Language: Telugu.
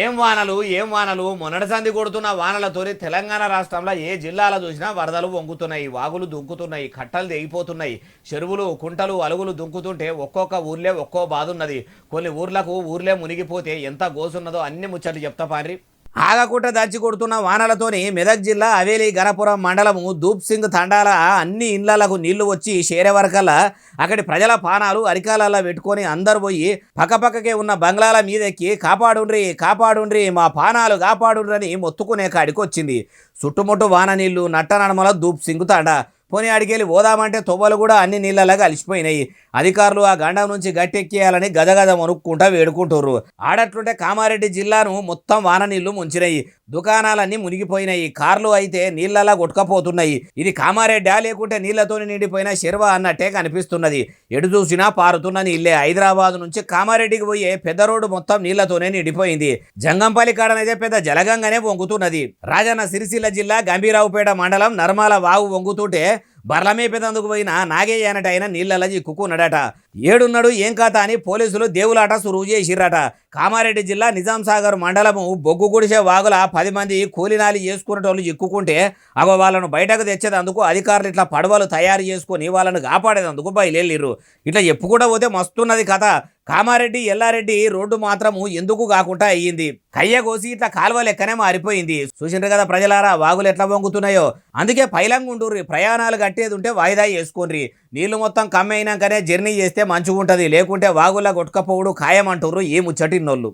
ఏం వానలు మొన్నటి సంది కొడుతున్న వానలతోని తెలంగాణ రాష్ట్రంలో ఏ జిల్లాలో చూసినా వరదలు వంగుతున్నాయి, వాగులు దుంకుతున్నాయి, కట్టలు తెగిపోతున్నాయి, చెరువులు కుంటలు అలుగులు దుంకుతుంటే ఒక్కొక్క ఊర్లే ఒక్కో బాధ ఉన్నది. కొన్ని ఊర్లే మునిగిపోతే ఎంత గోసున్నదో అన్ని ముచ్చట్లు చెప్తా పారి. ఆగకుండా దంచి కొడుతున్న వానలతోని మెదక్ జిల్లా హవేలీ గణపురం మండలము దూప్ సింగ్ తండాల అన్ని ఇండ్లకు నీళ్లు వచ్చి చేరే వరకల్లా అక్కడి ప్రజల పానాలు అరికాలల్లో పెట్టుకొని అందరు పోయి పక్కపక్కకే ఉన్న బంగ్లాల మీదెక్కి కాపాడుండ్రి కాపాడుండ్రి మా పానాలు కాపాడుండ్రి అని మొత్తుకునే కాడికి వచ్చింది. చుట్టుముట్టు వాన నీళ్లు నట్ట నడమల దూప్ సింగ్ తండా. పోనీ అడికెళ్ళి పోదామంటే తొవ్వలు కూడా అన్ని నీళ్ళలాగా అలిసిపోయినాయి. అధికారులు ఆ గండం నుంచి గట్టెక్కేయాలని గదగద మొనుక్కుంటా వేడుకుంటుర్రు. ఆడట్లుంటే కామారెడ్డి జిల్లాను మొత్తం వాన నీళ్లు ముంచినాయి. దుకాణాలన్నీ మునిగిపోయినాయి. కార్లు అయితే నీళ్ళలా కొట్టుకపోతున్నాయి. ఇది కామారెడ్డా లేకుంటే నీళ్లతోని నిండిపోయిన చెరువా అన్నట్టే కనిపిస్తున్నది. ఎటు చూసినా పారుతున్న నీళ్లే. హైదరాబాద్ నుంచి కామారెడ్డికి పోయే పెద్ద రోడ్డు మొత్తం నీళ్లతోనే నిండిపోయింది. జంగంపల్లి కాడనైతే పెద్ద జలగంగానే వంగుతున్నది. రాజన్న సిరిసిల్ల జిల్లా గంభీరావుపేట మండలం నర్మాల వాగు వంగుతుంటే బర్లమేపేదందుకు పోయిన నాగయ్య అనట ఆయన నీళ్ళలా చిక్కుకున్నాడట. ఏడున్నాడు ఏం కథ అని పోలీసులు దేవులాట సురువు చేసిర్రట. కామారెడ్డి జిల్లా నిజాం సాగర్ మండలము బొగ్గు గుడిసే వాగుల 10 మంది కూలినాలి చేసుకునేటోళ్ళు చిక్కుకుంటే వాళ్ళను బయటకు తెచ్చేదందుకు అధికారులు ఇట్లా పడవలు తయారు చేసుకొని వాళ్ళను కాపాడేందుకు బయలుదేరిర్రు. ఇట్లా చెప్పుకుంటూ పోతే మస్తున్నది కథ. కామారెడ్డి ఎల్లారెడ్డి రోడ్డు మాత్రము ఎందుకు కాకుండా అయ్యింది. కయ్య కోసి ఇట్లా కాలువ లెక్కనే మారిపోయింది. చూసిండ్రు కదా ప్రజలారా వాగులు ఎట్లా వంగుతున్నాయో. అందుకే పైలంగుండ్రి, ప్రయాణాలు కట్టేది ఉంటే వాయిదా చేసుకోండి. నీళ్లు మొత్తం కమ్మైనాకనే జర్నీ చేస్తే మంచిగా ఉంటుంది. లేకుంటే వాగులా కొట్టుకపోవుడు ఖాయమంటుర్రు ఈ ముచ్చటిన్నోళ్ళు.